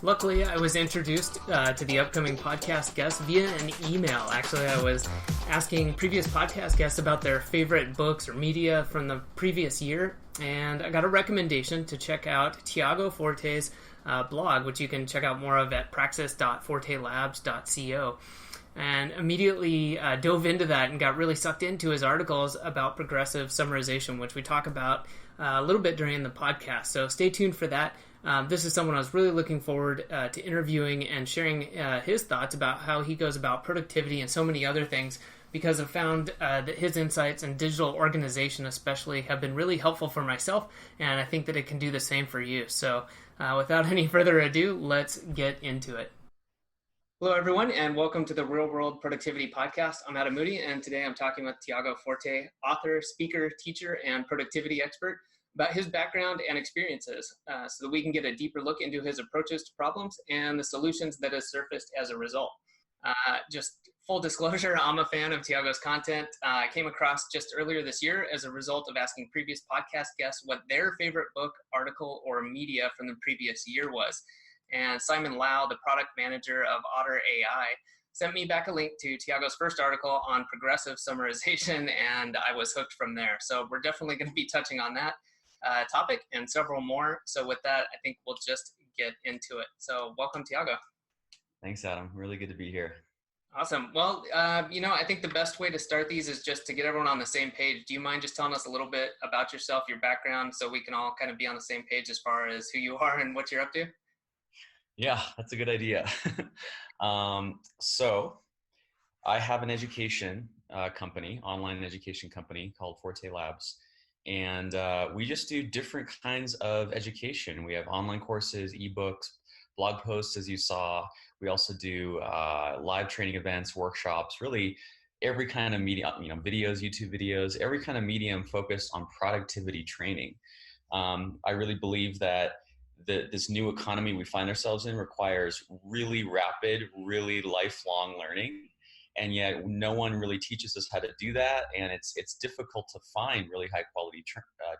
Luckily, I was introduced to the upcoming podcast guest via an email. Actually, I was asking previous podcast guests about their favorite books or media from the previous year, and I got a recommendation to check out Tiago Forte's blog, which you can check out more of at praxis.fortelabs.co. And immediately dove into that and got really sucked into his articles about progressive summarization, which we talk about a little bit during the podcast. So stay tuned for that. This is someone I was really looking forward to interviewing and sharing his thoughts about how he goes about productivity and so many other things, because I've found that his insights in digital organization especially have been really helpful for myself, and I think that it can do the same for you. So without any further ado, let's get into it. Hello, everyone, and welcome to the Real World Productivity Podcast. I'm Adam Moody, and today I'm talking with Tiago Forte, author, speaker, teacher, and productivity expert, about his background and experiences so that we can get a deeper look into his approaches to problems and the solutions that have surfaced as a result. Just full disclosure, I'm a fan of Tiago's content. I came across just earlier this year as a result of asking previous podcast guests what their favorite book, article, or media from the previous year was. And Simon Lau, the product manager of Otter AI, sent me back a link to Tiago's first article on progressive summarization, and I was hooked from there. So we're definitely going to be touching on that topic and several more. So with that, I think we'll just get into it. So welcome, Tiago. Thanks, Adam. Really good to be here. Awesome. Well, I think the best way to start these is just to get everyone on the same page. Do you mind just telling us a little bit about yourself, your background, so we can all kind of be on the same page as far as who you are and what you're up to? Yeah, that's a good idea. So I have an education company, online education company called Forte Labs. And we just do different kinds of education. We have online courses, ebooks, blog posts, as you saw. We also do live training events, workshops, really every kind of media, videos, YouTube videos, every kind of medium focused on productivity training. I really believe that this new economy we find ourselves in requires really rapid, really lifelong learning. And yet no one really teaches us how to do that. And it's difficult to find really high quality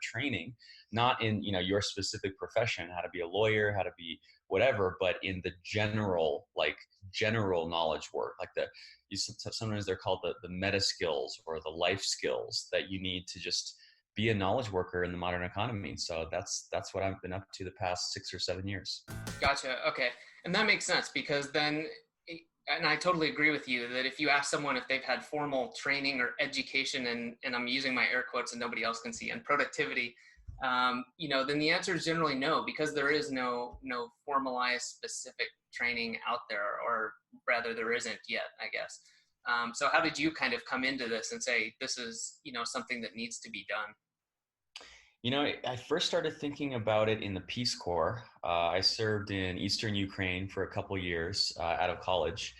training, not in your specific profession, how to be a lawyer, how to be whatever, but in the general knowledge work, sometimes they're called the meta skills or the life skills that you need to just be a knowledge worker in the modern economy. So that's what I've been up to the past 6 or 7 years. Gotcha. Okay. And that makes sense, because then, and I totally agree with you, that if you ask someone if they've had formal training or education, and I'm using my air quotes and nobody else can see, and productivity, then the answer is generally no, because there is no formalized specific training out there, or rather there isn't yet, I guess. So how did you kind of come into this and say, this is, something that needs to be done? I first started thinking about it in the Peace Corps. I served in Eastern Ukraine for a couple years out of college.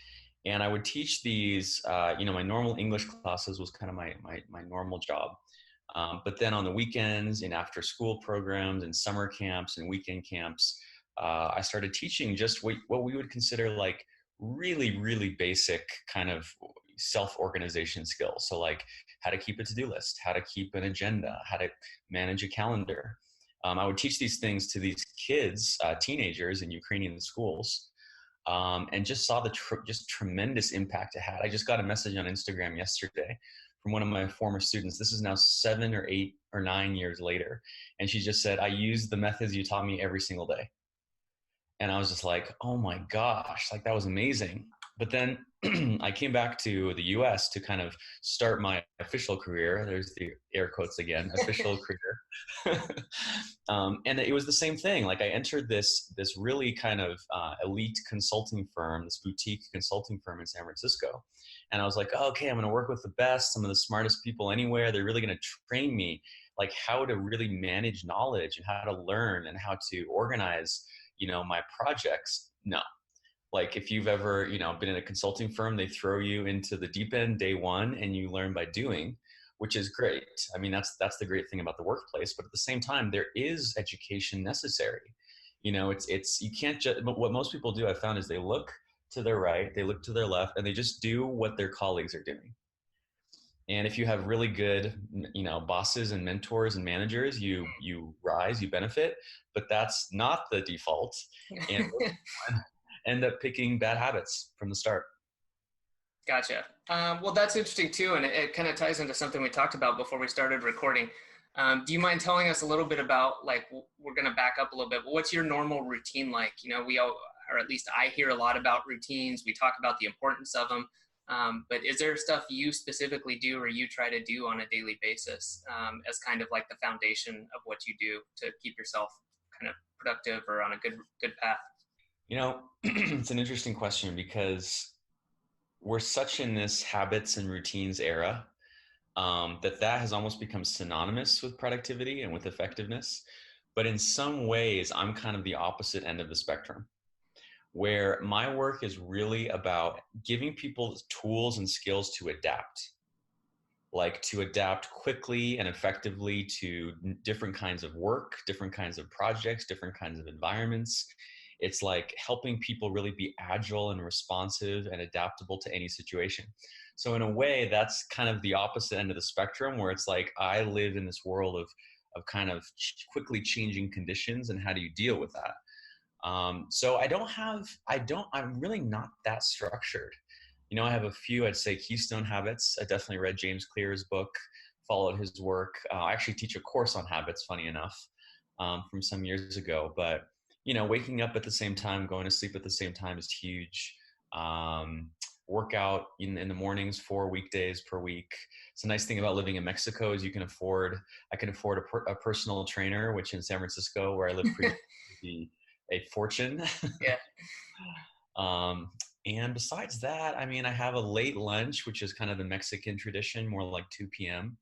And I would teach these, my normal English classes was kind of my normal job. But then on the weekends, in after school programs and summer camps and weekend camps, I started teaching just what we would consider like really, really basic kind of self-organization skills. So like how to keep a to-do list, how to keep an agenda, how to manage a calendar. I would teach these things to these kids, teenagers in Ukrainian schools, and just saw the just tremendous impact it had. I just got a message on Instagram yesterday from one of my former students. This is now 7 or 8 or 9 years later. And she just said, I use the methods you taught me every single day. And I was just like, oh my gosh, like that was amazing. But then I came back to the US to kind of start my official career. There's the air quotes again, official career. And it was the same thing. Like I entered this really kind of elite consulting firm, this boutique consulting firm in San Francisco. And I was like, oh, okay, I'm going to work with the best, some of the smartest people anywhere. They're really going to train me like how to really manage knowledge and how to learn and how to organize, my projects. No. Like if you've ever, been in a consulting firm, they throw you into the deep end day one and you learn by doing, which is great. I mean, that's the great thing about the workplace, but at the same time, there is education necessary. It's, you can't just, what most people do, I found, is they look to their right, they look to their left, and they just do what their colleagues are doing. And if you have really good, bosses and mentors and managers, you rise, you benefit. But that's not the default, and end up picking bad habits from the start. Gotcha. Well, that's interesting too, and it kind of ties into something we talked about before we started recording. Do you mind telling us a little bit about, like, we're going to back up a little bit, but what's your normal routine like? We all, or at least I hear a lot about routines. We talk about the importance of them. But is there stuff you specifically do or you try to do on a daily basis as kind of like the foundation of what you do to keep yourself kind of productive or on a good path? It's an interesting question because we're such in this habits and routines era that has almost become synonymous with productivity and with effectiveness. But in some ways, I'm kind of the opposite end of the spectrum, where my work is really about giving people tools and skills to adapt, like to adapt quickly and effectively to different kinds of work, different kinds of projects, different kinds of environments. It's like helping people really be agile and responsive and adaptable to any situation. So in a way, that's kind of the opposite end of the spectrum, where it's like I live in this world of kind of quickly changing conditions, and how do you deal with that? So I'm really not that structured. I have a few, I'd say, keystone habits. I definitely read James Clear's book, followed his work. I actually teach a course on habits, funny enough, from some years ago. But, waking up at the same time, going to sleep at the same time is huge. Workout in the mornings 4 weekdays per week. It's a nice thing about living in Mexico is I can afford a personal trainer, which in San Francisco, where I live, be a fortune. Yeah. And besides that, I mean, I have a late lunch, which is kind of the Mexican tradition, more like 2 p.m.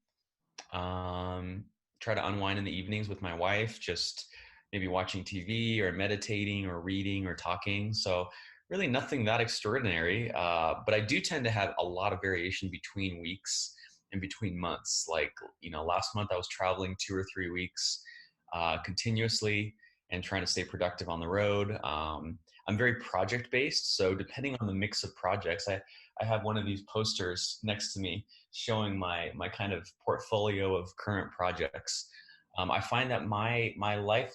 Try to unwind in the evenings with my wife, just maybe watching TV or meditating or reading or talking. So really nothing that extraordinary. But I do tend to have a lot of variation between weeks and between months. Like, last month I was traveling 2 or 3 weeks continuously and trying to stay productive on the road. I'm very project based. So depending on the mix of projects, I have one of these posters next to me showing my kind of portfolio of current projects. I find that my life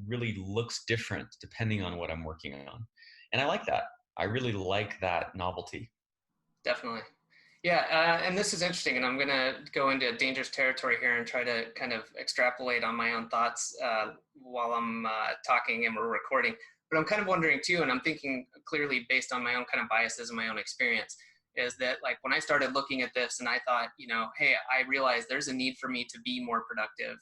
really looks different depending on what I'm working on. And I like that. I really like that novelty. Definitely. Yeah, and this is interesting, and I'm going to go into dangerous territory here and try to kind of extrapolate on my own thoughts while I'm talking and we're recording. But I'm kind of wondering too, and I'm thinking clearly based on my own kind of biases and my own experience, is that like when I started looking at this and I thought, hey, I realized there's a need for me to be more productive,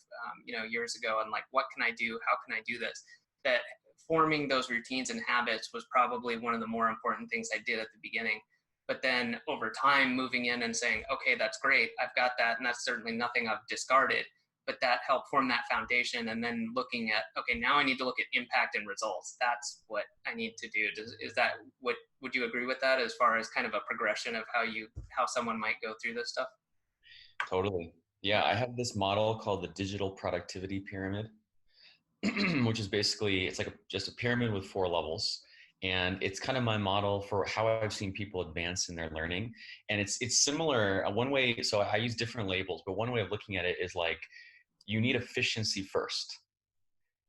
years ago, and like, what can I do? How can I do this? That forming those routines and habits was probably one of the more important things I did at the beginning. But then over time, moving in and saying, okay, that's great, I've got that, and that's certainly nothing I've discarded, but that helped form that foundation. And then looking at, okay, now I need to look at impact and results. That's what I need to do. Is that what, would you agree with that as far as kind of a progression of how someone might go through this stuff? Totally. Yeah, I have this model called the digital productivity pyramid, which is basically, it's like just a pyramid with 4 levels. And it's kind of my model for how I've seen people advance in their learning. And it's similar. One way, so I use different labels, but one way of looking at it is like, you need efficiency first.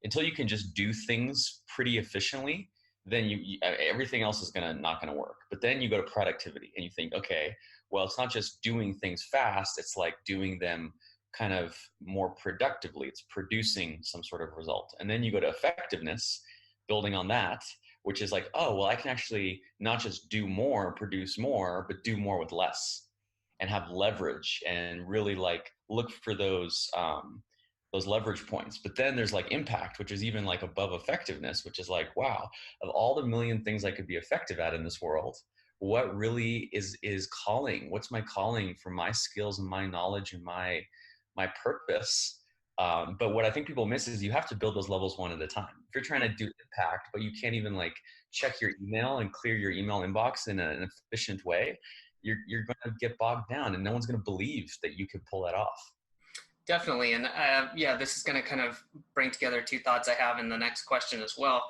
Until you can just do things pretty efficiently, then everything else is not gonna work. But then you go to productivity and you think, okay, well, it's not just doing things fast, it's like doing them kind of more productively. It's producing some sort of result. And then you go to effectiveness, building on that, which is like, oh, well, I can actually not just do more, produce more, but do more with less and have leverage and really like look for those leverage points. But then there's like impact, which is even like above effectiveness, which is like, wow, of all the million things I could be effective at in this world, what really is calling? What's my calling for my skills and my knowledge and my purpose? But what I think people miss is you have to build those levels one at a time. If you're trying to do impact, but you can't even like check your email and clear your email inbox in an efficient way, you're going to get bogged down and no one's going to believe that you could pull that off. Definitely. And yeah, this is going to kind of bring together 2 thoughts I have in the next question as well.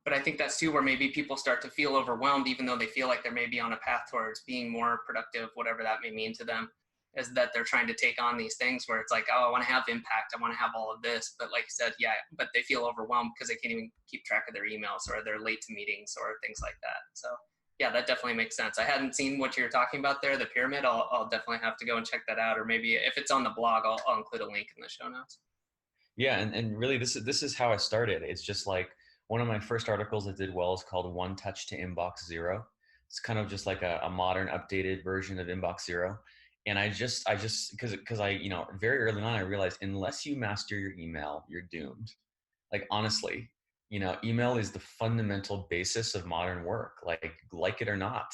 But I think that's too where maybe people start to feel overwhelmed, even though they feel like they're maybe on a path towards being more productive, whatever that may mean to them. is that they're trying to take on these things where it's like, oh, I want to have impact, I want to have all of this, but like you said, yeah, but they feel overwhelmed because they can't even keep track of their emails, or they're late to meetings or things like that. So yeah, that definitely makes sense. I hadn't seen what you're talking about there, the pyramid. I'll definitely have to go and check that out, or maybe if it's on the blog, I'll include a link in the show notes. Yeah, and really this is how I started. It's just like one of my first articles that did well is called One Touch to Inbox Zero. It's kind of just like a modern updated version of Inbox Zero. And I just because I, very early on I realized unless you master your email, you're doomed. Like honestly, email is the fundamental basis of modern work, like it or not.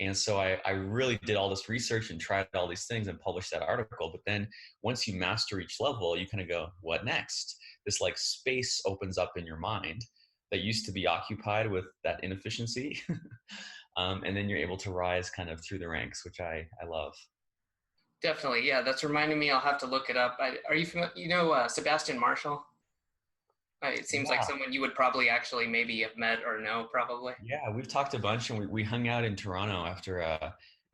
And so I really did all this research and tried all these things and published that article. But then once you master each level, you kind of go, what next? This like space opens up in your mind that used to be occupied with that inefficiency. And then you're able to rise kind of through the ranks, which I love. Definitely. Yeah, that's reminding me. I'll have to look it up. Are you familiar, Sebastian Marshall? It seems like Yeah. someone you would probably actually maybe have met or know, probably. Yeah, we've talked a bunch and we hung out in Toronto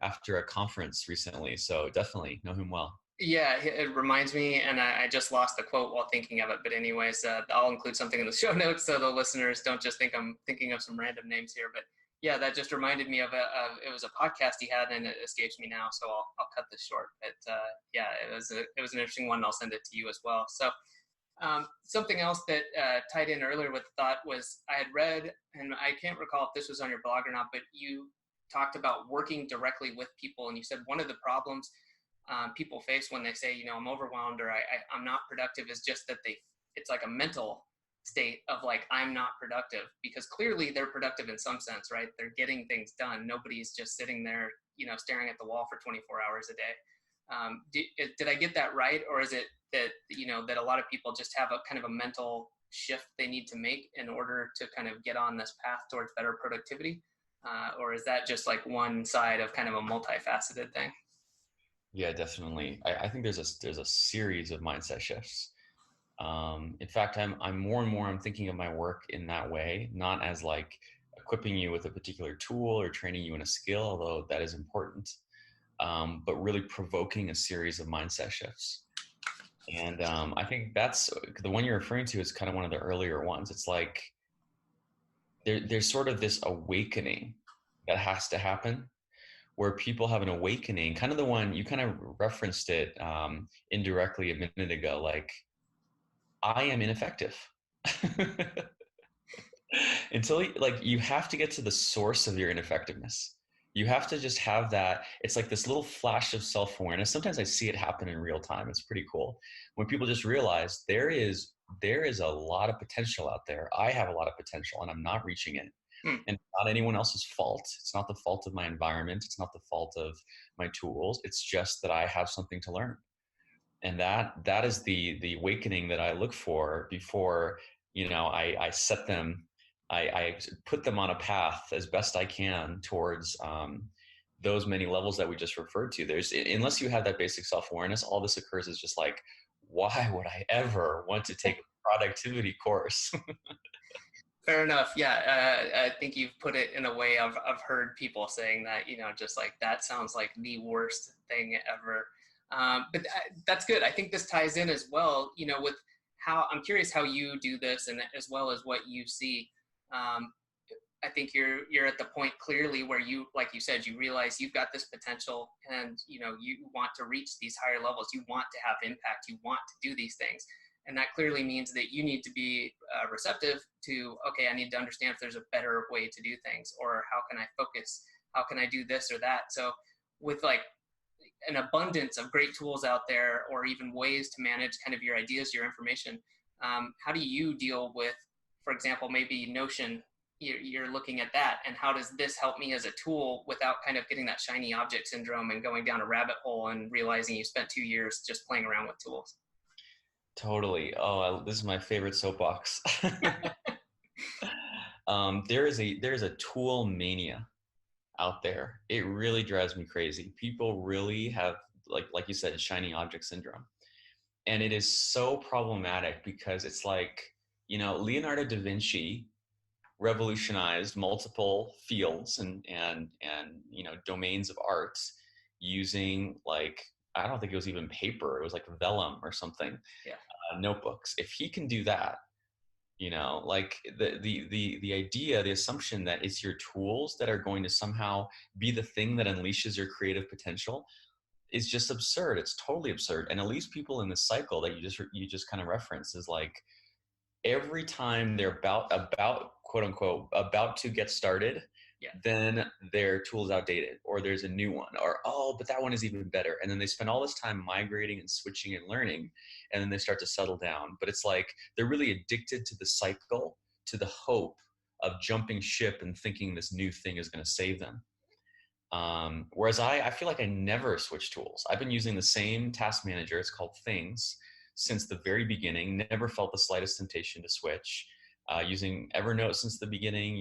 after a conference recently. So definitely know him well. Yeah, it reminds me, and I just lost the quote while thinking of it. But anyways, I'll include something in the show notes so the listeners don't just think I'm thinking of some random names here. But yeah, that just reminded me of it was a podcast he had, and it escapes me now, so I'll cut this short. But yeah, it was an interesting one. And I'll send it to you as well. So something else that tied in earlier with the thought was I had read, and I can't recall if this was on your blog or not, but you talked about working directly with people, and you said one of the problems people face when they say, I'm overwhelmed or I'm not productive is just that it's like a mental state of like, I'm not productive, because clearly they're productive in some sense, right? They're getting things done. Nobody's just sitting there, staring at the wall for 24 hours a day. Did I get that right? Or is it that, that a lot of people just have a kind of a mental shift they need to make in order to kind of get on this path towards better productivity? Or is that just like one side of kind of a multifaceted thing? Yeah, definitely. I think there's a series of mindset shifts. In fact, I'm more and more I'm thinking of my work in that way, not as like equipping you with a particular tool or training you in a skill, although that is important, but really provoking a series of mindset shifts. And I think that's the one you're referring to is kind of one of the earlier ones. It's like there's sort of this awakening that has to happen where people have an awakening, kind of the one you kind of referenced it indirectly a minute ago, like I am ineffective. Until like you have to get to the source of your ineffectiveness. You have to just have that. It's like this little flash of self-awareness. Sometimes I see it happen in real time. It's pretty cool when people just realize there is a lot of potential out there. I have a lot of potential and I'm not reaching it. Hmm. And it's not anyone else's fault. It's not the fault of my environment. It's not the fault of my tools. It's just that I have something to learn. And that is the awakening that I look for before, I set them, I put them on a path as best I can towards those many levels that we just referred to. There's, unless you have that basic self-awareness, all this occurs is just like, why would I ever want to take a productivity course? Fair enough. Yeah, I think you've put it in a way I've heard people saying that, just like that sounds like the worst thing ever. But that's good. I think this ties in as well, with how I'm curious how you do this, and as well as what you see. I think you're at the point clearly where you, like you said, you realize you've got this potential, and you want to reach these higher levels. You want to have impact. You want to do these things. And that clearly means that you need to be receptive to, okay, I need to understand if there's a better way to do things, or how can I focus? How can I do this or that? So with like an abundance of great tools out there, or even ways to manage kind of your ideas, your information, how do you deal with, for example, maybe Notion, you're looking at that, and how does this help me as a tool without kind of getting that shiny object syndrome and going down a rabbit hole and realizing you spent 2 years just playing around with tools? Totally. Oh, this is my favorite soapbox. There is a tool mania out there. It really drives me crazy. People really have, like you said, shiny object syndrome, and it is so problematic because it's like, Leonardo da Vinci revolutionized multiple fields and domains of art using like I don't think it was even paper. It was like vellum or something, Yeah. notebooks. If he can do that, like the idea, the assumption that it's your tools that are going to somehow be the thing that unleashes your creative potential is just absurd. It's totally absurd. And at least people in this cycle that you just kind of referenced is like every time they're about quote unquote about to get started, Yeah. then their tool is outdated or there's a new one, or oh, but that one is even better, and then they spend all this time migrating and switching and learning, and then they start to settle down. But it's like they're really addicted to the cycle, to the hope of jumping ship and thinking this new thing is going to save them. Whereas I feel like I never switch tools. I've been using the same task manager, it's called Things, since the very beginning. Never felt the slightest temptation to switch. Using Evernote since the beginning.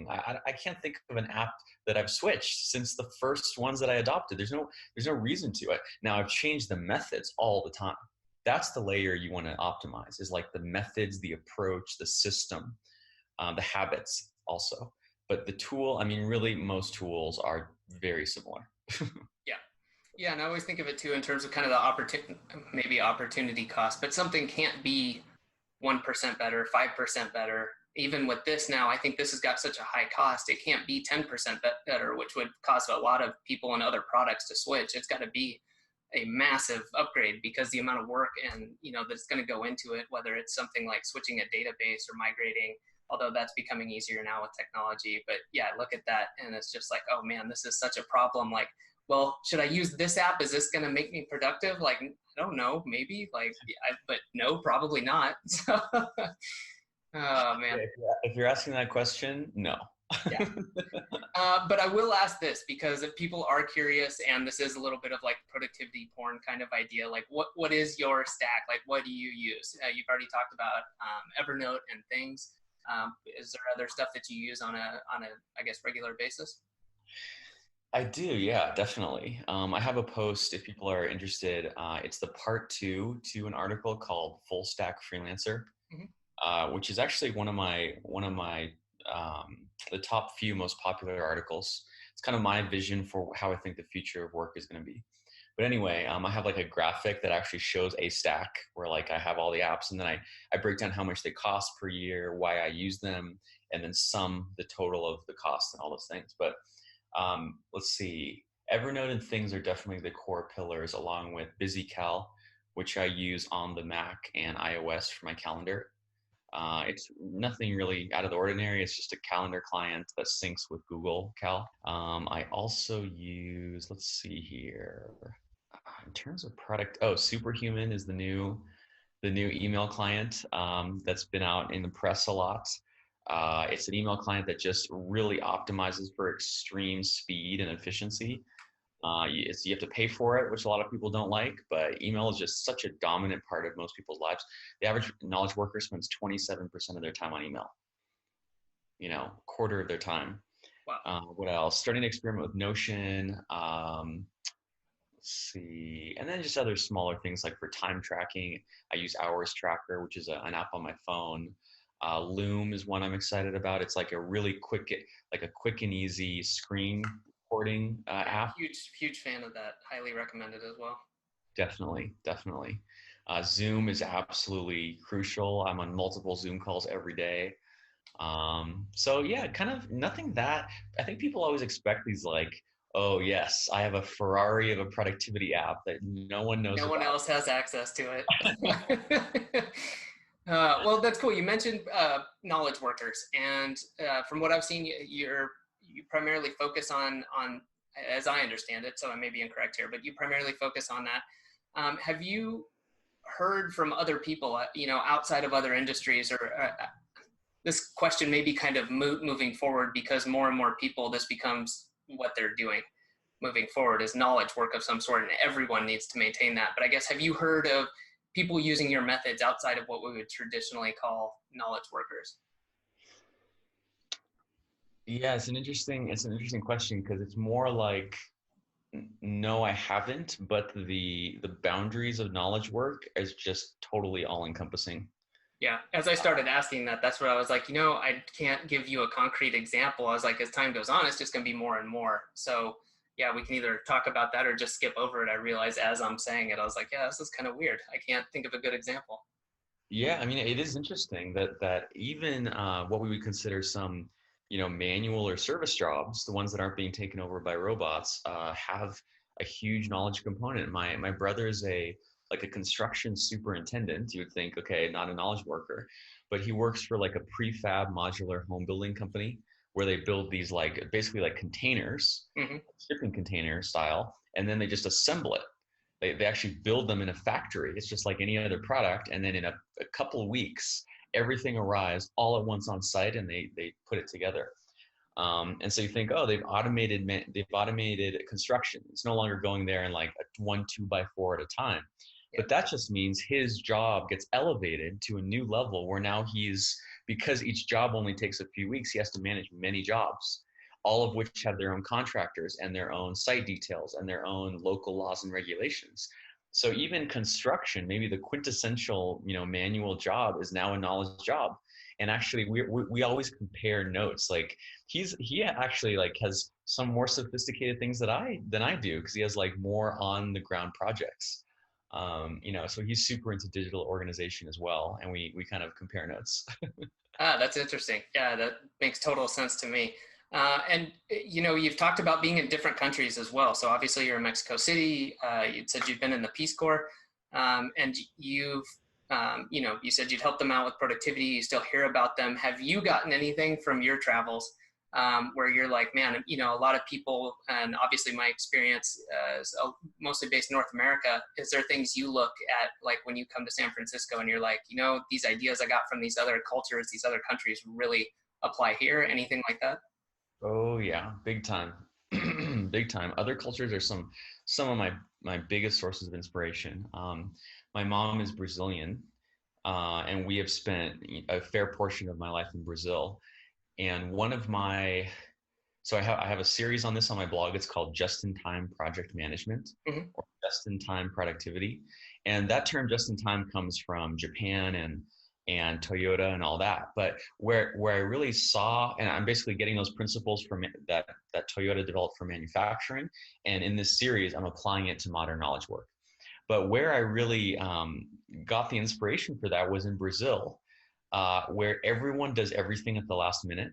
I can't think of an app that I've switched since the first ones that I adopted. There's no reason to. Now I've changed the methods all the time. That's the layer you want to optimize, is like the methods, the approach, the system, the habits also. But the tool, I mean, really most tools are very similar. Yeah. Yeah. And I always think of it too in terms of kind of maybe opportunity cost, but something can't be 1% better, 5% better. Even with this now, I think this has got such a high cost. It can't be 10% better, which would cause a lot of people and other products to switch. It's got to be a massive upgrade because the amount of work and, that's going to go into it, whether it's something like switching a database or migrating, although that's becoming easier now with technology. But yeah, look at that. And it's just like, oh man, this is such a problem. Like, well, should I use this app? Is this going to make me productive? Like, I don't know, maybe but no, probably not. So, oh man. If you're asking that question, no. Yeah. But I will ask this because if people are curious, and this is a little bit of like productivity porn kind of idea, like what is your stack? Like, what do you use? You've already talked about Evernote and Things. Is there other stuff that you use on a I guess regular basis? I do, yeah, definitely. I have a post if people are interested. It's the part two to an article called "Full Stack Freelancer," which is actually one of my the top few most popular articles. It's kind of my vision for how I think the future of work is going to be. But anyway, I have like a graphic that actually shows a stack where like I have all the apps, and then I break down how much they cost per year, why I use them, and then sum the total of the cost and all those things. But let's see, Evernote and Things are definitely the core pillars, along with BusyCal, which I use on the Mac and iOS for my calendar. It's nothing really out of the ordinary. It's just a calendar client that syncs with Google Cal. I also use, let's see here, in terms of product, Superhuman is the new email client that's been out in the press a lot. It's an email client that just really optimizes for extreme speed and efficiency. You have to pay for it, which a lot of people don't like, but email is just such a dominant part of most people's lives. The average knowledge worker spends 27% of their time on email, quarter of their time. Wow. What else? Starting to experiment with Notion. Let's see. And then just other smaller things like for time tracking. I use Hours Tracker, which is an app on my phone. Loom is one I'm excited about. It's like a really quick and easy screen recording app. Huge fan of that. Highly recommended as well. Definitely. Zoom is absolutely crucial. I'm on multiple Zoom calls every day. So yeah, kind of nothing that I think people always expect these like, oh yes, I have a Ferrari of a productivity app that no one knows. No one else has access to it. Well, that's cool. You mentioned knowledge workers, and from what I've seen, you primarily focus on, as I understand it, so I may be incorrect here, but you primarily focus on that. Have you heard from other people, outside of other industries, or this question may be kind of moot moving forward because more and more people, this becomes what they're doing moving forward is knowledge work of some sort, and everyone needs to maintain that. But I guess, have you heard of people using your methods outside of what we would traditionally call knowledge workers? Yeah, it's an interesting question because it's more like, no, I haven't, but the boundaries of knowledge work is just totally all encompassing. Yeah, as I started asking that, that's where I was like, I can't give you a concrete example. I was like, as time goes on, it's just going to be more and more. So yeah, we can either talk about that or just skip over it. I realized as I'm saying it, I was like, yeah, this is kind of weird. I can't think of a good example. Yeah, I mean, it is interesting that even what we would consider some, manual or service jobs, the ones that aren't being taken over by robots, have a huge knowledge component. My brother is a construction superintendent. You would think, okay, not a knowledge worker, but he works for like a prefab modular home building company where they build these like basically like containers, Hmm. shipping container style, and then they just assemble it. They actually build them in a factory. It's just like any other product. And then in a couple of weeks, everything arrives all at once on site and they put it together. And so you think, oh, they've automated construction. It's no longer going there in like a 1 2x4 at a time. Yeah. But that just means his job gets elevated to a new level where now because each job only takes a few weeks, he has to manage many jobs, all of which have their own contractors and their own site details and their own local laws and regulations. So even construction, maybe the quintessential, manual job is now a knowledge job. And actually, we always compare notes. Like he actually like has some more sophisticated things than I do because he has like more on the ground projects. So he's super into digital organization as well, and we kind of compare notes. Ah, that's interesting. Yeah, that makes total sense to me. And you've talked about being in different countries as well. So obviously you're in Mexico City. You said you've been in the Peace Corps, and you said you'd help them out with productivity. You still hear about them. Have you gotten anything from your travels where you're like, man, a lot of people, and obviously my experience is mostly based in North America. Is there things you look at, like when you come to San Francisco and you're like, these ideas I got from these other cultures, these other countries really apply here? Anything like that? Oh yeah, big time. Big time. Other cultures are some of my biggest sources of inspiration. My mom is Brazilian, and we have spent a fair portion of my life in Brazil. And one of my so I have a series on this on my blog. It's called Just in Time Project Management Hmm. or Just in Time Productivity. And that term just in time comes from Japan and Toyota and all that. But where I really saw, and I'm basically getting those principles from that Toyota developed for manufacturing. And in this series, I'm applying it to modern knowledge work. But where I really got the inspiration for that was in Brazil, where everyone does everything at the last minute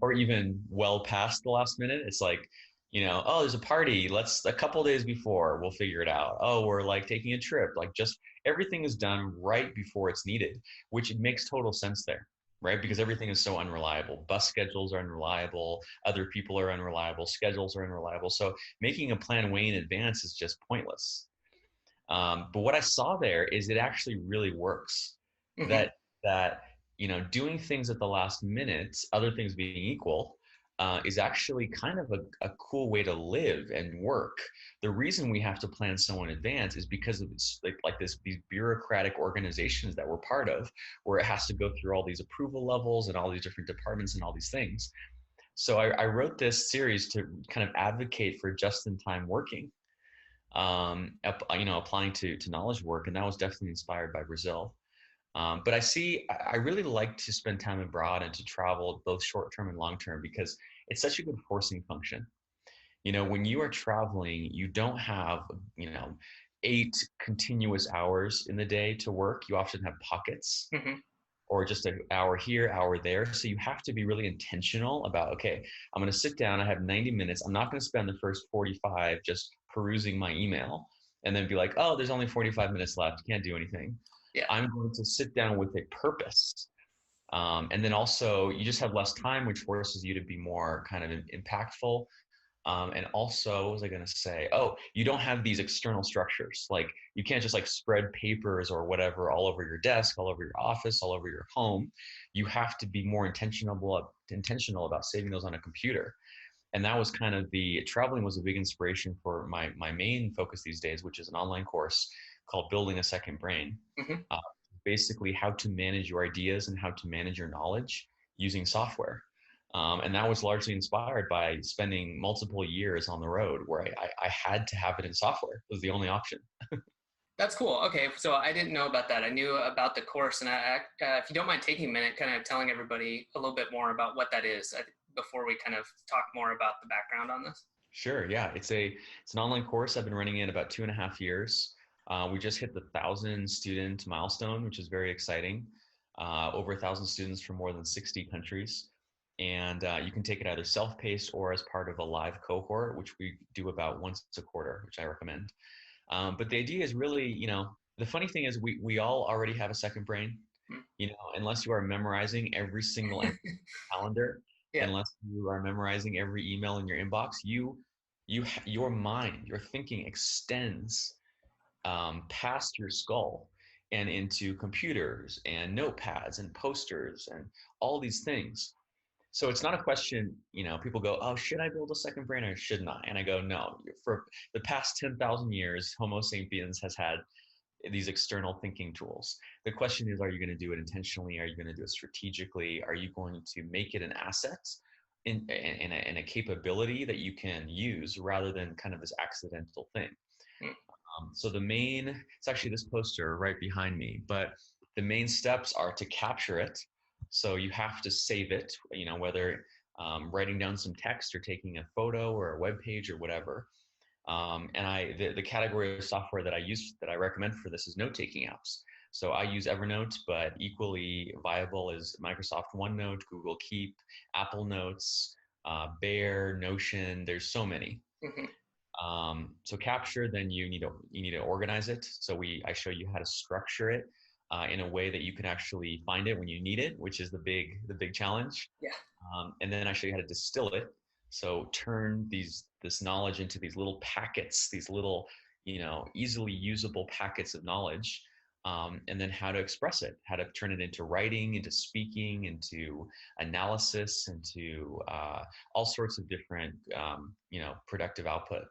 or even well past the last minute. It's like, oh, there's a party. Let's a couple days before we'll figure it out. Oh, we're like taking a trip. Like just everything is done right before it's needed, which it makes total sense there, right? Because everything is so unreliable. Bus schedules are unreliable. Other people are unreliable. Schedules are unreliable. So making a plan way in advance is just pointless. But what I saw there is it actually really works. Hmm. That doing things at the last minute, other things being equal, is actually kind of a cool way to live and work. The reason we have to plan so in advance is because of this, these bureaucratic organizations that we're part of, where it has to go through all these approval levels and all these different departments and all these things. So I wrote this series to kind of advocate for just-in-time working, applying to knowledge work, and that was definitely inspired by Brazil. But I really like to spend time abroad and to travel both short term and long term because it's such a good forcing function. When you are traveling, you don't have, 8 continuous hours in the day to work. You often have pockets Hmm. or just an hour here, hour there. So you have to be really intentional about, okay, I'm going to sit down. I have 90 minutes. I'm not going to spend the first 45 just perusing my email and then be like, oh, there's only 45 minutes left. You can't do anything. Yeah. I'm going to sit down with a purpose. And then also you just have less time, which forces you to be more kind of impactful. And also, what was I going to say? Oh, you don't have these external structures. Like you can't just like spread papers or whatever all over your desk, all over your office, all over your home. You have to be more intentional about saving those on a computer. And that was kind of the traveling was a big inspiration for my main focus these days, which is an online course called Building a Second Brain. Hmm. Uh, Basically, how to manage your ideas and how to manage your knowledge using software. And that was largely inspired by spending multiple years on the road where I had to have it in software. It was the only option. That's cool. Okay, so I didn't know about that. I knew about the course, and if you don't mind taking a minute, kind of telling everybody a little bit more about what that is. before we kind of talk more about the background on this? Sure. Yeah. It's an online course. I've been running it about 2.5 years. We just hit the 1,000 student milestone, which is very exciting. Over 1,000 students from more than 60 countries. And you can take it either self-paced or as part of a live cohort, which we do about once a quarter, which I recommend. But the idea is really, the funny thing is we all already have a second brain, unless you are memorizing every single calendar, Yeah. unless you are memorizing every email in your inbox, your mind, your thinking extends past your skull and into computers and notepads and posters and all these things. So it's not a question, people go, oh, should I build a second brain or shouldn't I? And I go, no, for the past 10,000 years, Homo sapiens has had these external thinking tools. The question is, are you going to do it intentionally? Are you going to do it strategically? Are you going to make it an asset in a capability that you can use rather than kind of this accidental thing? So it's actually this poster right behind me, but the main steps are to capture it. So you have to save it, whether writing down some text or taking a photo or a web page or whatever. And the category of software that I recommend for this is note-taking apps. So I use Evernote, but equally viable is Microsoft OneNote, Google Keep, Apple Notes, Bear, Notion. There's so many. So capture, then you need to organize it. So I show you how to structure it in a way that you can actually find it when you need it, which is the big challenge. Yeah. And then I show you how to distill it. So turn this knowledge into these little packets, these little, easily usable packets of knowledge, and then how to express it, how to turn it into writing, into speaking, into analysis, into all sorts of different, productive output.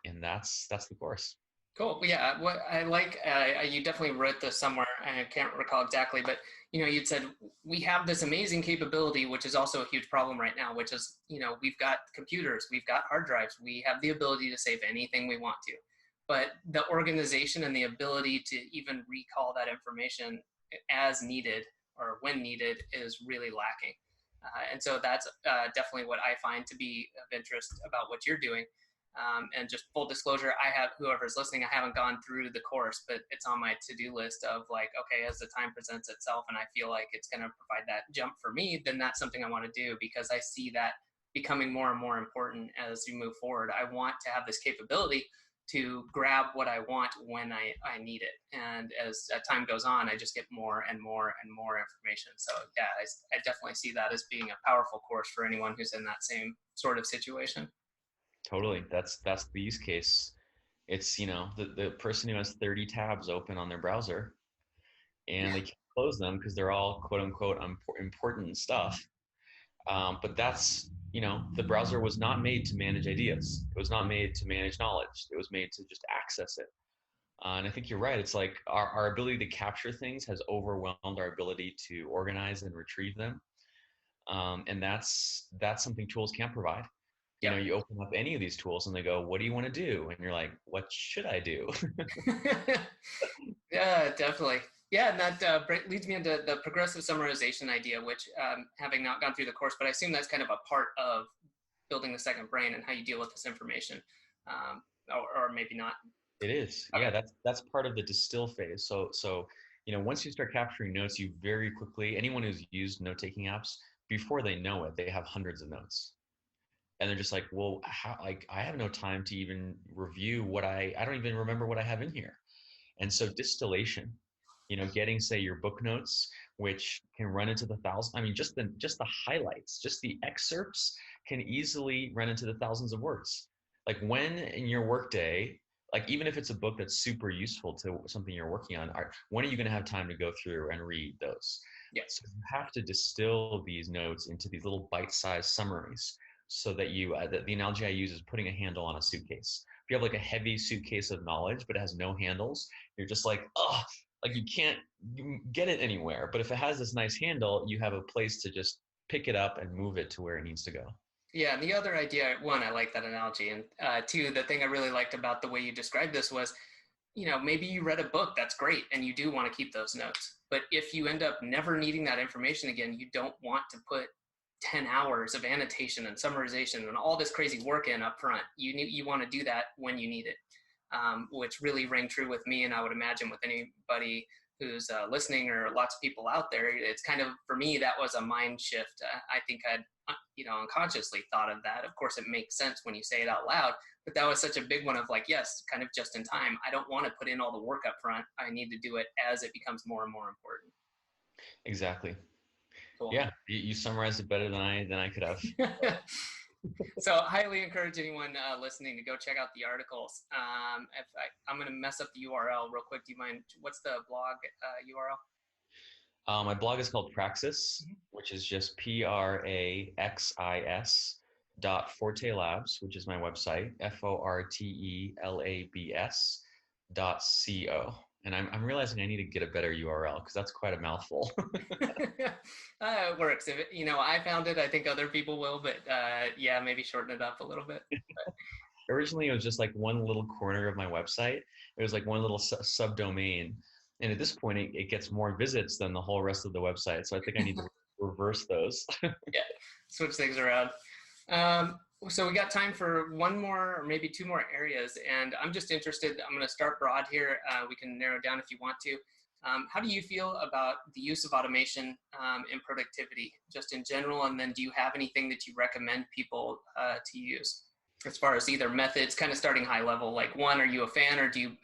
And that's the course. Cool. Yeah. What I like, you definitely wrote this somewhere. I can't recall exactly, but you'd said we have this amazing capability, which is also a huge problem right now, which is, we've got computers, we've got hard drives, we have the ability to save anything we want to, but the organization and the ability to even recall that information as needed or when needed is really lacking. And so that's definitely what I find to be of interest about what you're doing. And just full disclosure, whoever's listening, I haven't gone through the course, but it's on my to-do list of like, okay, as the time presents itself and I feel like it's going to provide that jump for me, then that's something I want to do because I see that becoming more and more important as you move forward. I want to have this capability to grab what I want when I need it. And as time goes on, I just get more and more and more information. So yeah, I definitely see that as being a powerful course for anyone who's in that same sort of situation. Totally. That's the use case. It's, the person who has 30 tabs open on their browser and they can't close them because they're all quote unquote important stuff. But that's, the browser was not made to manage ideas. It was not made to manage knowledge. It was made to just access it. And I think you're right. It's like our ability to capture things has overwhelmed our ability to organize and retrieve them. And that's something tools can't provide. You open up any of these tools and they go, what do you want to do? And you're like, what should I do? Yeah, definitely. Yeah, and that leads me into the progressive summarization idea, which having not gone through the course, but I assume that's kind of a part of building the second brain and how you deal with this information, or maybe not. It is. Okay. Yeah, that's part of the distill phase. So once you start capturing notes, you very quickly, anyone who's used note-taking apps, before they know it, they have hundreds of notes. And they're just like, well, I have no time to even review I don't even remember what I have in here. And so distillation, getting, say, your book notes, which can run into the thousands. I mean, just the highlights, just the excerpts can easily run into the thousands of words. Like when in your workday, like even if it's a book that's super useful to something you're working on, when are you going to have time to go through and read those? Yeah. So you have to distill these notes into these little bite-sized summaries. So that the analogy I use is putting a handle on a suitcase. If you have like a heavy suitcase of knowledge, but it has no handles, you're just like, oh, like you can't get it anywhere. But if it has this nice handle, you have a place to just pick it up and move it to where it needs to go. Yeah, and the other idea, one, I like that analogy. And two, the thing I really liked about the way you described this was, maybe you read a book, that's great, and you do want to keep those notes. But if you end up never needing that information again, you don't want to put 10 hours of annotation and summarization and all this crazy work in up front. You want to do that when you need it, which really rang true with me. And I would imagine with anybody who's listening or lots of people out there, it's kind of, for me, that was a mind shift. I think I'd, unconsciously thought of that. Of course, it makes sense when you say it out loud, but that was such a big one of like, yes, kind of just in time. I don't want to put in all the work up front. I need to do it as it becomes more and more important. Exactly. Cool. Yeah, you summarized it better than I could have. So highly encourage anyone listening to go check out the articles. I'm going to mess up the URL real quick. Do you mind? What's the blog URL? My blog is called Praxis, which is just Praxis .Forte Labs, which is my website, FORTELABS.co. And I'm realizing I need to get a better URL because that's quite a mouthful. It works. If it, I found it. I think other people will, but yeah, maybe shorten it up a little bit. Originally, it was just like one little corner of my website. It was like one little subdomain. And at this point, it gets more visits than the whole rest of the website. So I think I need to reverse those. Yeah, switch things around. So we got time for one more or maybe two more areas. And I'm just interested, I'm going to start broad here. We can narrow down if you want to. How do you feel about the use of automation in productivity, just in general? And then do you have anything that you recommend people to use as far as either methods, kind of starting high level? Like, one, are you a fan, or do you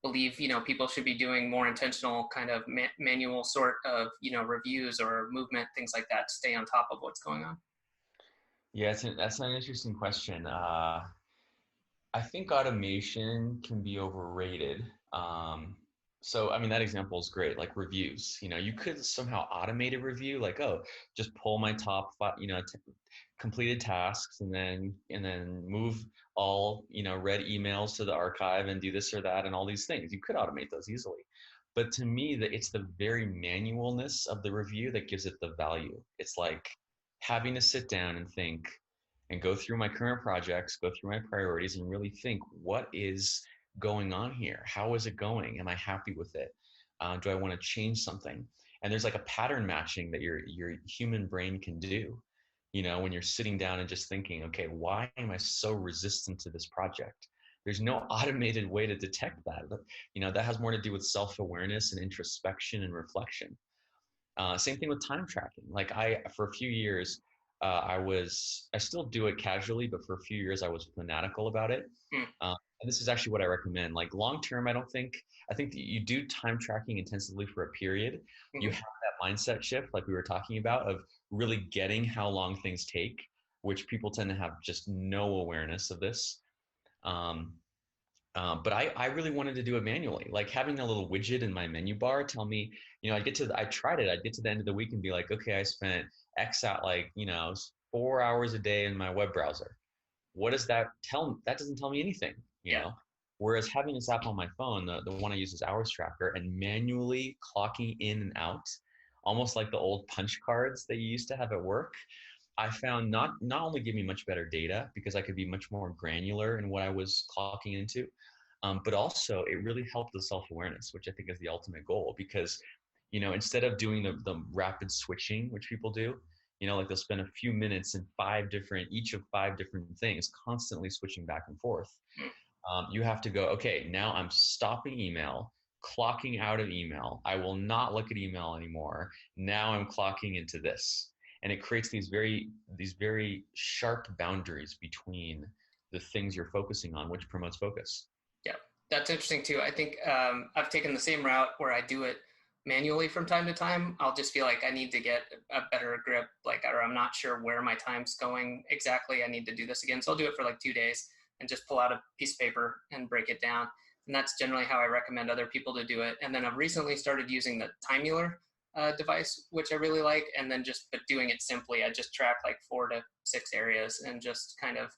believe people should be doing more intentional kind of manual sort of reviews or movement, things like that, to stay on top of what's going on? Yeah, that's an interesting question. I think automation can be overrated. So, I mean, that example is great, like reviews. You could somehow automate a review, like, oh, just pull my top five, completed tasks, and then move all, read emails to the archive and do this or that and all these things. You could automate those easily. But to me, it's the very manualness of the review that gives it the value. It's like having to sit down and think and go through my current projects, go through my priorities, and really think, what is going on here? How is it going? Am I happy with it? Do I want to change something? And there's like a pattern matching that your human brain can do, when you're sitting down and just thinking, okay, why am I so resistant to this project? There's no automated way to detect that. That has more to do with self-awareness and introspection and reflection. Same thing with time tracking. Like for a few years, I still do it casually, but for a few years I was fanatical about it. And this is actually what I recommend. Like long-term, I think that you do time tracking intensively for a period. You have that mindset shift, like we were talking about, of really getting how long things take, which people tend to have just no awareness of this. But I really wanted to do it manually, like having a little widget in my menu bar tell me, I tried it. I'd get to the end of the week and be like, okay, I spent X out, 4 hours a day in my web browser. What does that tell? That doesn't tell me anything, you know? Whereas having this app on my phone, the one I use is Hours Tracker, and manually clocking in and out, almost like the old punch cards that you used to have at work, I found not only give me much better data because I could be much more granular in what I was clocking into, but also it really helped the self-awareness, which I think is the ultimate goal. Because, instead of doing the rapid switching, which people do, like they'll spend a few minutes in each of five different things, constantly switching back and forth. You have to go, okay, now I'm stopping email, clocking out of email. I will not look at email anymore. Now I'm clocking into this. And it creates these very sharp boundaries between the things you're focusing on, which promotes focus. Yeah, that's interesting too. I think I've taken the same route where I do it manually from time to time. I'll just feel like I need to get a better grip, or I'm not sure where my time's going exactly. I need to do this again. So I'll do it for 2 days and just pull out a piece of paper and break it down. And that's generally how I recommend other people to do it. And then I've recently started using the Timular device, which I really like. And then but doing it simply, I just track 4 to 6 areas and just kind of,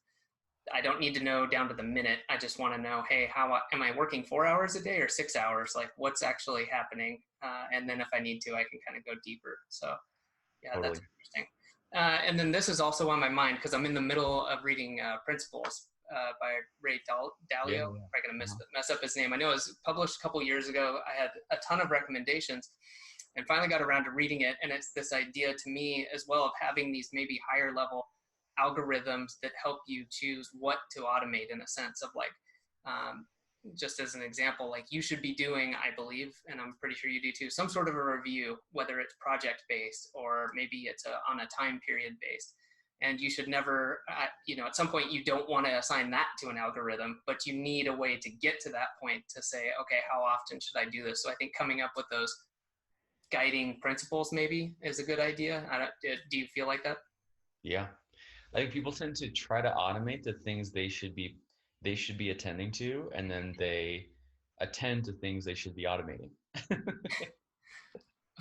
I don't need to know down to the minute. I just want to know, hey, how am I working 4 hours a day or 6 hours? What's actually happening? And then if I need to, I can kind of go deeper. So yeah, totally. That's interesting. And then this is also on my mind because I'm in the middle of reading Principles by Ray Dalio. Yeah. I'm probably going to mess up his name. I know it was published a couple years ago. I had a ton of recommendations. and finally got around to reading it. And it's this idea to me as well of having these maybe higher level algorithms that help you choose what to automate, in a sense of like, just as an example, like you should be doing, I believe, and I'm pretty sure you do too, some sort of a review, whether it's project based or maybe it's on a time period based. And you should never, at some point you don't want to assign that to an algorithm, but you need a way to get to that point to say, okay, how often should I do this? So I think coming up with those guiding principles maybe is a good idea. Do you feel like that? Yeah. I think people tend to try to automate the things they should be attending to, and then they attend to things they should be automating.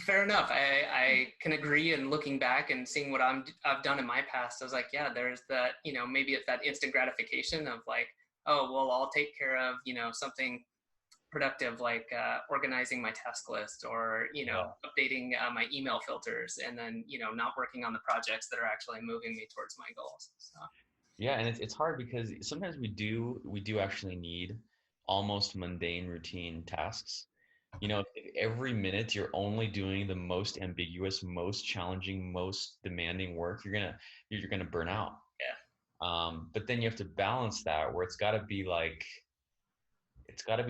Fair enough. I can agree. And looking back and seeing what I've done in my past, I was like, yeah, there's that, maybe it's that instant gratification of like, oh, well, I'll take care of, something productive, like organizing my task list or, Yeah. updating my email filters, and then, not working on the projects that are actually moving me towards my goals. So. Yeah, and it's hard because sometimes we do actually need almost mundane routine tasks. If every minute you're only doing the most ambiguous, most challenging, most demanding work, you're gonna burn out. Yeah. But then you have to balance that where it's got to be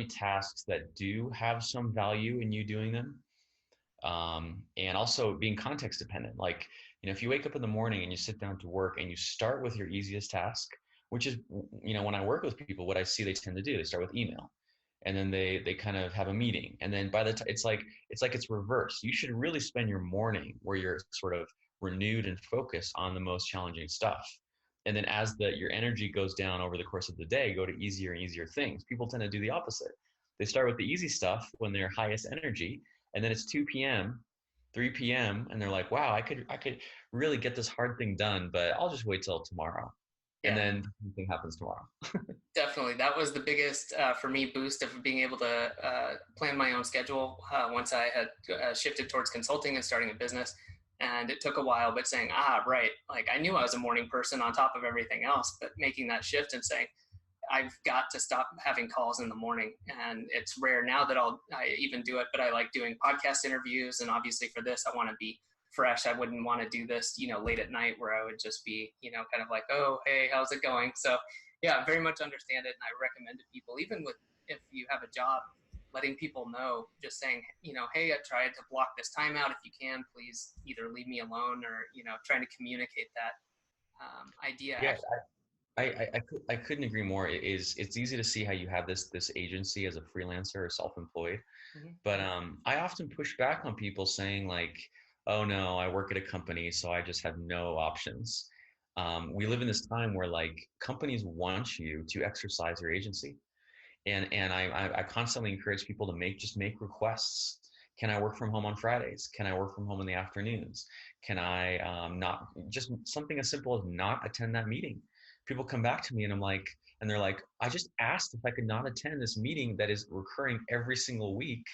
tasks that do have some value in you doing them, and also being context dependent. Like, if you wake up in the morning and you sit down to work and you start with your easiest task, which is, when I work with people, what I see they tend to do, they start with email, and then they kind of have a meeting, and then by the time it's reversed. You should really spend your morning where you're sort of renewed and focused on the most challenging stuff. And then as your energy goes down over the course of the day, go to easier and easier things. People tend to do the opposite. They start with the easy stuff when they're highest energy, and then it's 2 p.m., 3 p.m., and they're like, wow, I could really get this hard thing done, but I'll just wait till tomorrow. And Yeah. then something happens tomorrow. Definitely. That was the biggest, for me, boost of being able to plan my own schedule once I had shifted towards consulting and starting a business. And it took a while, but saying, right. Like I knew I was a morning person on top of everything else, but making that shift and saying, I've got to stop having calls in the morning. And it's rare now that I even do it, but I like doing podcast interviews. And obviously for this, I want to be fresh. I wouldn't want to do this, late at night where I would just be, kind of like, oh, hey, how's it going? So yeah, very much understand it. And I recommend to people, even if you have a job, letting people know, just saying, hey, I tried to block this time out. If you can, please either leave me alone or, trying to communicate that idea. Yeah, I couldn't agree more. It's easy to see how you have this agency as a freelancer or self-employed, Mm-hmm. but I often push back on people saying like, oh no, I work at a company, so I just have no options. We live in this time where like companies want you to exercise your agency, and I constantly encourage people to make requests. Can I work from home on Fridays? Can I work from home in the afternoons? Can I not, just something as simple as not attend that meeting? People come back to me and they're like, I just asked if I could not attend this meeting that is recurring every single week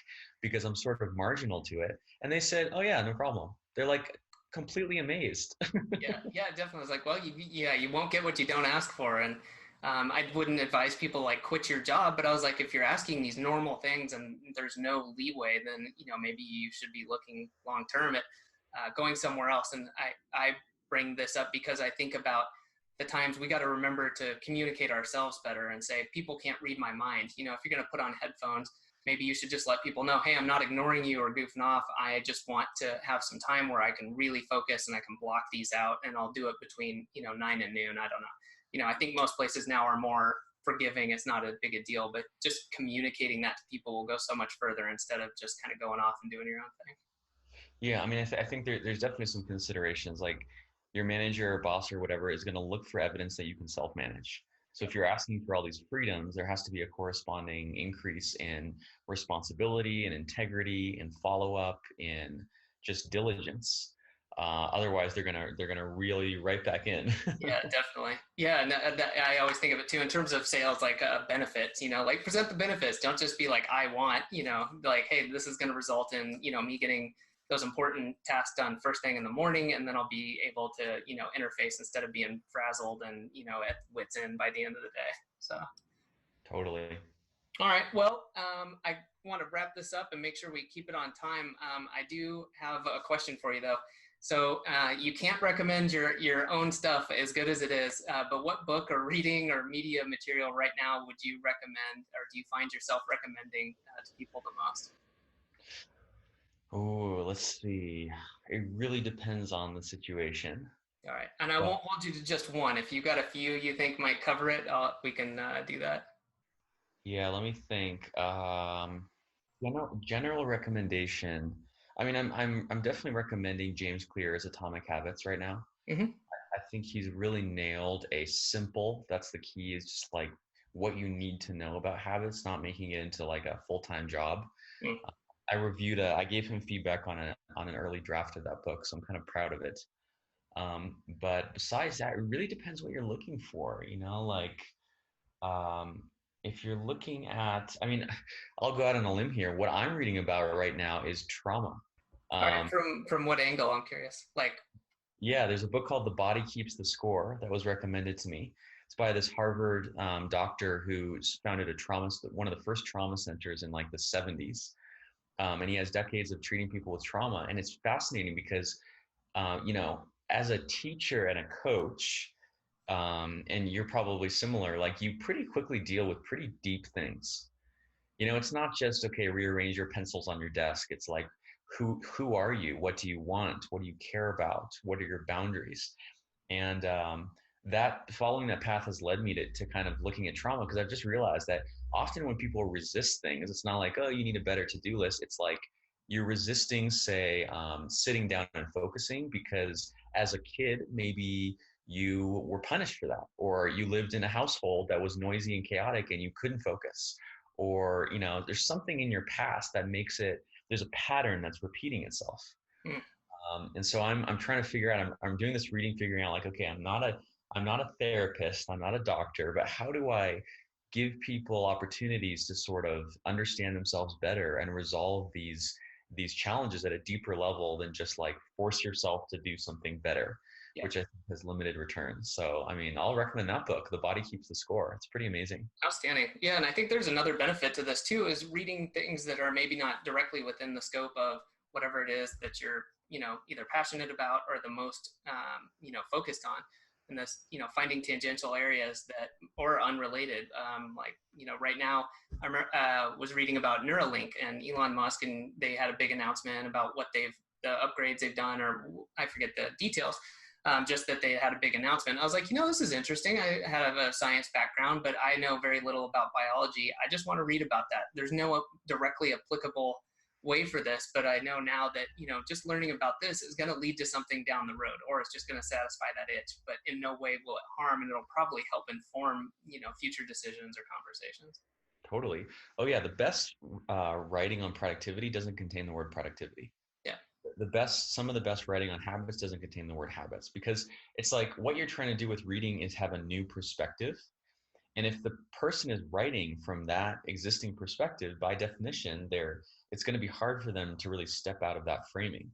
because I'm sort of marginal to it. And they said, oh yeah, no problem. They're like completely amazed. Yeah, definitely. It's like, well, you won't get what you don't ask for. And I wouldn't advise people like quit your job, but I was like, if you're asking these normal things and there's no leeway, then, maybe you should be looking long-term at going somewhere else. And I bring this up because I think about the times we got to remember to communicate ourselves better and say, people can't read my mind. If you're going to put on headphones, maybe you should just let people know, hey, I'm not ignoring you or goofing off. I just want to have some time where I can really focus and I can block these out, and I'll do it between, 9 and noon. I don't know. I think most places now are more forgiving. It's not a big a deal, but just communicating that to people will go so much further instead of just kind of going off and doing your own thing. Yeah, I mean, I think there's definitely some considerations. Like your manager or boss or whatever is going to look for evidence that you can self-manage. So if you're asking for all these freedoms, there has to be a corresponding increase in responsibility and integrity and follow-up in just diligence. Otherwise, they're gonna really right back in. Yeah, definitely. Yeah, and I always think of it too in terms of sales, like benefits. Like present the benefits. Don't just be like, I want. Like, hey, this is going to result in me getting those important tasks done first thing in the morning, and then I'll be able to interface instead of being frazzled and at wit's end by the end of the day. So Totally. all right. Well, I want to wrap this up and make sure we keep it on time. I do have a question for you though. So you can't recommend your own stuff as good as it is, but what book or reading or media material right now would you recommend, or do you find yourself recommending to people the most? Oh, let's see. It really depends on the situation. All right, and I But won't hold you to just one. If you got a few you think might cover it, we can do that. yeah, let me think. General recommendation. I mean, I'm definitely recommending James Clear's Atomic Habits right now. Mm-hmm. I think he's really nailed a simple, that's the key, is just like what you need to know about habits, not making it into like a full-time job. Mm. I gave him feedback on an early draft of that book, so I'm kind of proud of it. But besides that, it really depends what you're looking for, like um, if you're looking at, I mean, I'll go out on a limb here. What I'm reading about right now is trauma. All right, Um, from what angle? I'm curious. Like, Yeah, there's a book called The Body Keeps the Score that was recommended to me. It's by this Harvard doctor who's founded one of the first trauma centers in like the 70s. And he has decades of treating people with trauma. And it's fascinating because, as a teacher and a coach, and you're probably similar, like you pretty quickly deal with pretty deep things. It's not just, okay, rearrange your pencils on your desk. It's like, who are you? What do you want? What do you care about? What are your boundaries? And that following that path has led me to kind of looking at trauma, because I've just realized that often when people resist things, it's not like, oh, you need a better to-do list. It's like you're resisting, say, sitting down and focusing because as a kid, maybe you were punished for that, or you lived in a household that was noisy and chaotic and you couldn't focus, or there's something in your past that makes it, there's a pattern that's repeating itself. mm, And so I'm trying to figure out, I'm doing this reading, figuring out like, okay, I'm not a therapist, I'm not a doctor, but how do I give people opportunities to sort of understand themselves better and resolve these challenges at a deeper level than just like force yourself to do something better, yeah. which I think has limited returns. So, I mean, I'll recommend that book, The Body Keeps the Score. It's pretty amazing. Outstanding. Yeah, and I think there's another benefit to this too, is reading things that are maybe not directly within the scope of whatever it is that you're, either passionate about or the most, focused on. And this, finding tangential areas that, or unrelated. Like, right now I was reading about Neuralink and Elon Musk, and they had a big announcement about the upgrades they've done, or I forget the details, just that they had a big announcement. I was like, this is interesting. I have a science background, but I know very little about biology. I just want to read about that. There's no directly applicable way for this, but I know now that, just learning about this is going to lead to something down the road, or it's just going to satisfy that itch, but in no way will it harm, and it'll probably help inform, future decisions or conversations. Totally. Oh yeah, the best writing on productivity doesn't contain the word productivity. Yeah. Some of the best writing on habits doesn't contain the word habits, because it's like what you're trying to do with reading is have a new perspective. And if the person is writing from that existing perspective, by definition, it's going to be hard for them to really step out of that framing.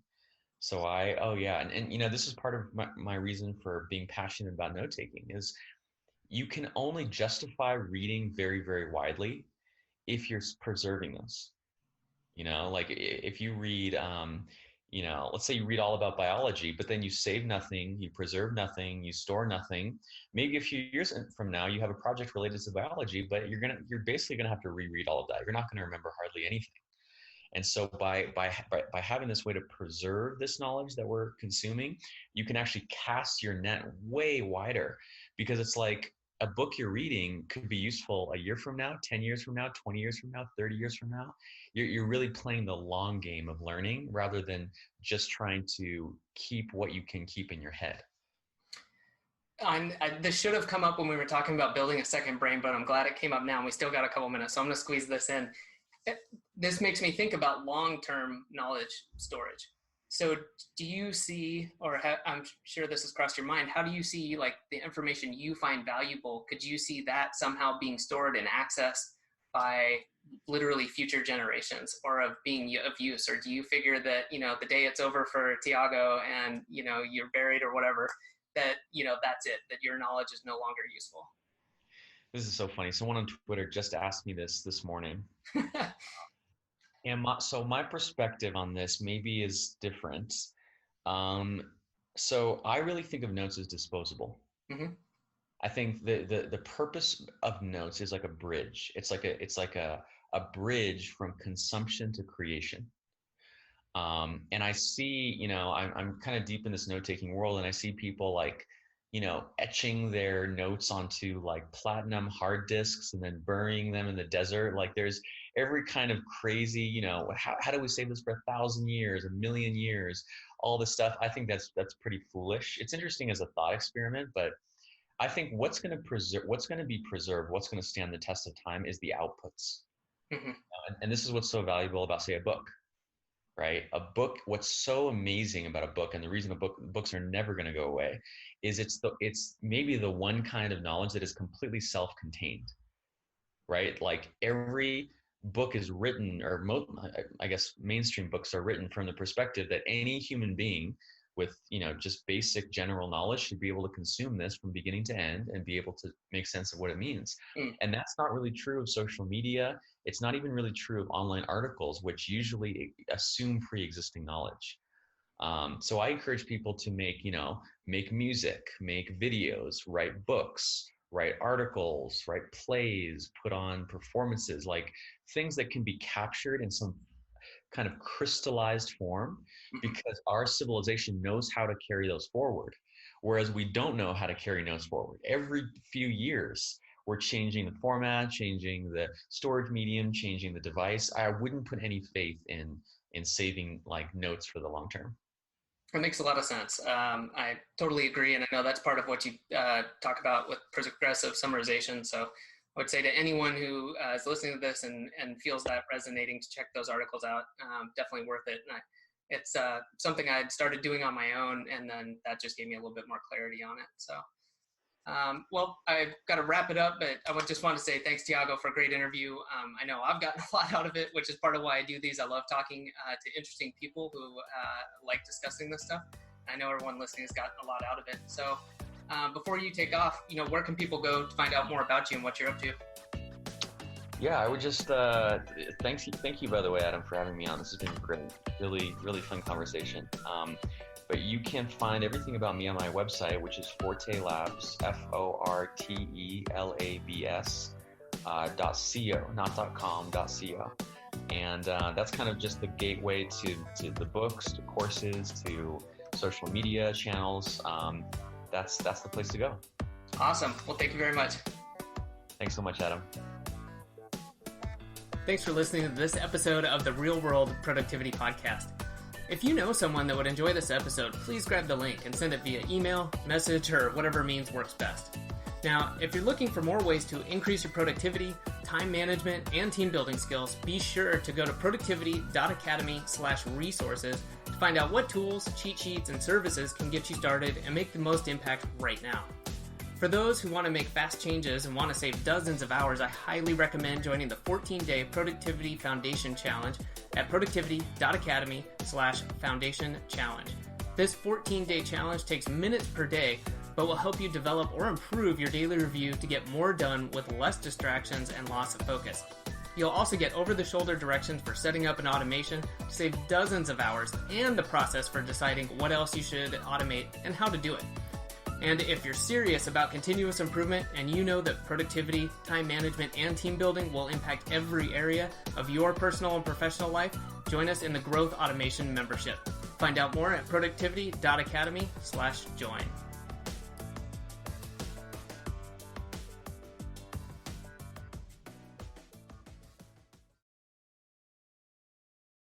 So oh yeah. And this is part of my reason for being passionate about note taking is you can only justify reading very, very widely if you're preserving this. Like if you read, let's say you read all about biology, but then you save nothing, you preserve nothing, you store nothing. Maybe a few years from now, you have a project related to biology, but you're basically gonna have to reread all of that. You're not gonna remember hardly anything. And so by having this way to preserve this knowledge that we're consuming, you can actually cast your net way wider, because it's like a book you're reading could be useful a year from now, 10 years from now, 20 years from now, 30 years from now. You're really playing the long game of learning rather than just trying to keep what you can keep in your head. This should have come up when we were talking about building a second brain, but I'm glad it came up now, and we still got a couple minutes, so I'm going to squeeze this in. This makes me think about long-term knowledge storage. So do you see, or I'm sure this has crossed your mind, how do you see like the information you find valuable? Could you see that somehow being stored and accessed by literally future generations, or of being of use? Or do you figure that, the day it's over for Tiago and, you're buried or whatever, that, that's it, that your knowledge is no longer useful? This is so funny. Someone on Twitter just asked me this morning. And so my perspective on this maybe is different. So I really think of notes as disposable. Mm-hmm. I think the purpose of notes is like a bridge. It's like a bridge from consumption to creation. And I see, I'm kind of deep in this note-taking world, and I see people like, etching their notes onto like platinum hard disks and then burying them in the desert. Like there's every kind of crazy, how do we save this for 1,000 years, 1,000,000 years, all this stuff. I think that's pretty foolish. It's interesting as a thought experiment, but I think what's going to be preserved, what's going to stand the test of time is the outputs. Mm-hmm. And this is what's so valuable about, say, a book. Right? A book, what's so amazing about a book, and the reason books are never going to go away, is it's maybe the one kind of knowledge that is completely self-contained, right? Like every book is written, or I guess mainstream books are written from the perspective that any human being with, just basic general knowledge should be able to consume this from beginning to end and be able to make sense of what it means. And that's not really true of social media. It's not even really true of online articles, which usually assume pre-existing knowledge. So I encourage people to make music, make videos, write books, write articles, write plays, put on performances, like things that can be captured in some kind of crystallized form, because our civilization knows how to carry those forward, whereas we don't know how to carry notes forward. Every few years, we're changing the format, changing the storage medium, changing the device. I wouldn't put any faith in saving like notes for the long term. That makes a lot of sense. I totally agree, and I know that's part of what you talk about with progressive summarization. So I would say to anyone who is listening to this and feels that resonating, to check those articles out. Definitely worth it. And it's something I'd started doing on my own, and then that just gave me a little bit more clarity on it. So, well, I've got to wrap it up, but I just want to say thanks, Tiago, for a great interview. I know I've gotten a lot out of it, which is part of why I do these. I love talking to interesting people who like discussing this stuff. I know everyone listening has gotten a lot out of it. So before you take off, where can people go to find out more about you and what you're up to? Yeah, I would just thank you by the way, Adam, for having me on. This has been great, really, really fun conversation. But you can find everything about me on my website, which is Forte Labs, FORTELABS .co, not .com, .co. And that's kind of just the gateway to the books, to courses, to social media channels. That's the place to go. Awesome. Well, thank you very much. Thanks so much, Adam. Thanks for listening to this episode of the Real World Productivity Podcast. If you know someone that would enjoy this episode, please grab the link and send it via email, message, or whatever means works best. Now, if you're looking for more ways to increase your productivity, time management, and team building skills, be sure to go to productivity.academy/resources to find out what tools, cheat sheets, and services can get you started and make the most impact right now. For those who want to make fast changes and want to save dozens of hours, I highly recommend joining the 14-day Productivity Foundation Challenge at productivity.academy/foundation challenge. This 14-day challenge takes minutes per day, but will help you develop or improve your daily review to get more done with less distractions and loss of focus. You'll also get over-the-shoulder directions for setting up an automation to save dozens of hours, and the process for deciding what else you should automate and how to do it. And if you're serious about continuous improvement and you know that productivity, time management, and team building will impact every area of your personal and professional life, join us in the Growth Automation membership. Find out more at productivity.academy/join.